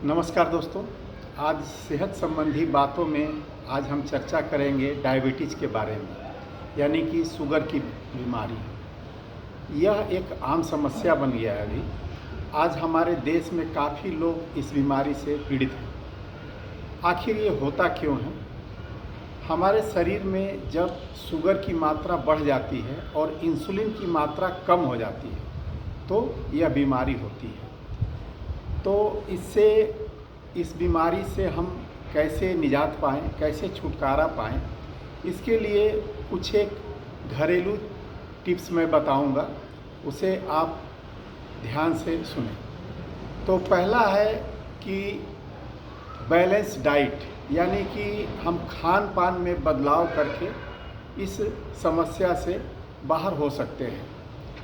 नमस्कार दोस्तों। आज सेहत संबंधी बातों में आज हम चर्चा करेंगे डायबिटीज़ के बारे में, यानी कि शुगर की बीमारी। यह एक आम समस्या बन गया है अभी। आज हमारे देश में काफ़ी लोग इस बीमारी से पीड़ित हैं। आखिर ये होता क्यों है? हमारे शरीर में जब शुगर की मात्रा बढ़ जाती है और इंसुलिन की मात्रा कम हो जाती है तो यह बीमारी होती है। तो इस बीमारी से हम कैसे निजात पाएँ, कैसे छुटकारा पाएँ, इसके लिए कुछ एक घरेलू टिप्स मैं बताऊंगा, उसे आप ध्यान से सुनें। तो पहला है कि बैलेंस डाइट, यानी कि हम खान पान में बदलाव करके इस समस्या से बाहर हो सकते हैं।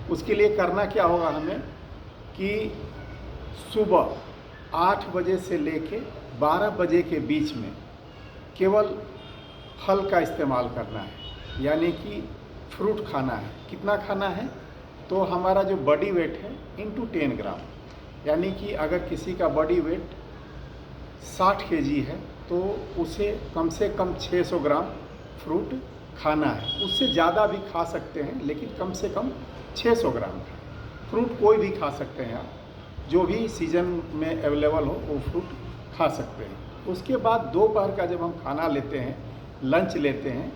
उसके लिए करना क्या होगा हमें कि सुबह 8 बजे से लेके 12 बजे के बीच में केवल फल का इस्तेमाल करना है, यानी कि फ्रूट खाना है। कितना खाना है? तो हमारा जो बॉडी वेट है इंटू 10 ग्राम, यानी कि अगर किसी का बॉडी वेट 60 केजी है तो उसे कम से कम 600 ग्राम फ्रूट खाना है। उससे ज़्यादा भी खा सकते हैं, लेकिन कम से कम 600 ग्राम खाएं। फ्रूट कोई भी खा सकते हैं आप, जो भी सीज़न में अवेलेबल हो वो फ्रूट खा सकते हैं। उसके बाद दोपहर का जब हम खाना लेते हैं, लंच लेते हैं,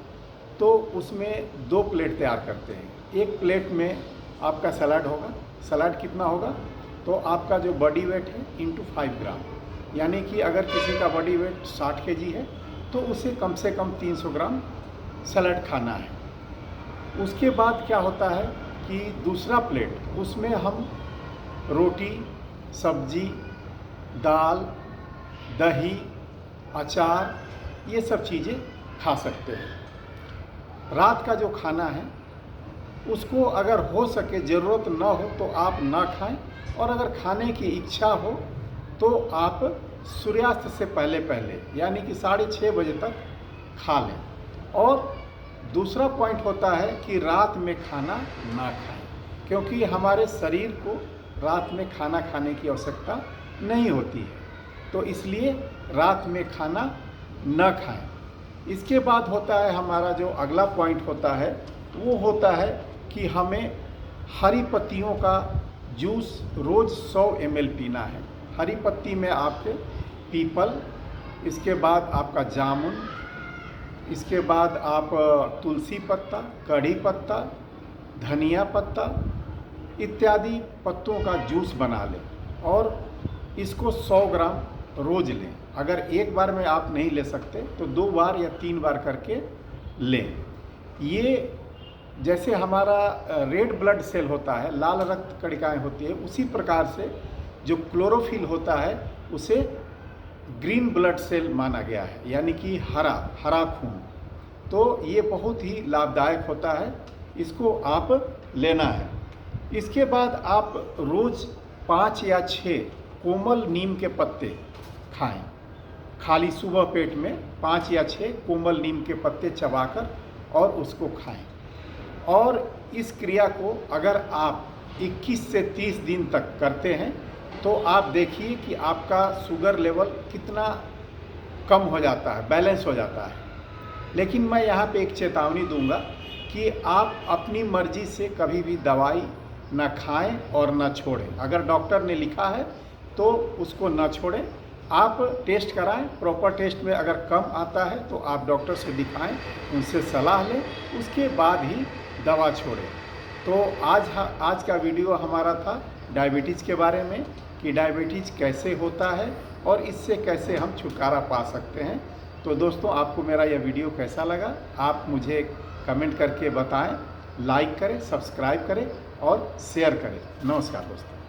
तो उसमें 2 प्लेट तैयार करते हैं। एक प्लेट में आपका सलाद होगा। सलाद कितना होगा? तो आपका जो बॉडी वेट है इंटू 5 ग्राम, यानी कि अगर किसी का बॉडी वेट 60 केजी है तो उसे कम से कम 300 ग्राम सलाद खाना है। उसके बाद क्या होता है कि दूसरा प्लेट, उसमें हम रोटी, सब्जी, दाल, दही, अचार, ये सब चीज़ें खा सकते हैं। रात का जो खाना है उसको अगर हो सके, ज़रूरत ना हो तो आप ना खाएं, और अगर खाने की इच्छा हो तो आप सूर्यास्त से पहले पहले, यानी कि 6:30 बजे तक खा लें। और दूसरा पॉइंट होता है कि रात में खाना ना खाएं, क्योंकि हमारे शरीर को रात में खाना खाने की आवश्यकता नहीं होती है, तो इसलिए रात में खाना न खाएं। इसके बाद होता है हमारा जो अगला पॉइंट होता है, वो होता है कि हमें हरी पत्तियों का जूस रोज़ 100 ml पीना है। हरी पत्ती में आपके पीपल, इसके बाद आपका जामुन, इसके बाद आप तुलसी पत्ता, कढ़ी पत्ता, धनिया पत्ता इत्यादि पत्तों का जूस बना लें और इसको 100 ग्राम रोज़ लें। अगर एक बार में आप नहीं ले सकते तो 2 बार या 3 बार करके लें। ये जैसे हमारा रेड ब्लड सेल होता है, लाल रक्त कणिकाएँ होती है, उसी प्रकार से जो क्लोरोफिल होता है उसे ग्रीन ब्लड सेल माना गया है, यानी कि हरा खून। तो ये बहुत ही लाभदायक होता है, इसको आप लेना है। इसके बाद आप रोज़ 5 या 6 कोमल नीम के पत्ते खाएं। खाली सुबह पेट में 5 या 6 कोमल नीम के पत्ते चबाकर और उसको खाएं। और इस क्रिया को अगर आप 21 से 30 दिन तक करते हैं तो आप देखिए कि आपका शुगर लेवल कितना कम हो जाता है, बैलेंस हो जाता है। लेकिन मैं यहाँ पे एक चेतावनी दूंगा कि आप अपनी मर्जी से कभी भी दवाई ना खाएं और ना छोड़ें। अगर डॉक्टर ने लिखा है तो उसको ना छोड़ें। आप टेस्ट कराएं, प्रॉपर टेस्ट में अगर कम आता है तो आप डॉक्टर से दिखाएं, उनसे सलाह लें, उसके बाद ही दवा छोड़ें। तो आज का वीडियो हमारा था डायबिटीज़ के बारे में, कि डायबिटीज़ कैसे होता है और इससे कैसे हम छुटकारा पा सकते हैं। तो दोस्तों, आपको मेरा यह वीडियो कैसा लगा आप मुझे कमेंट करके बताएं। लाइक करें, सब्सक्राइब करें और शेयर करें। नमस्कार दोस्तों।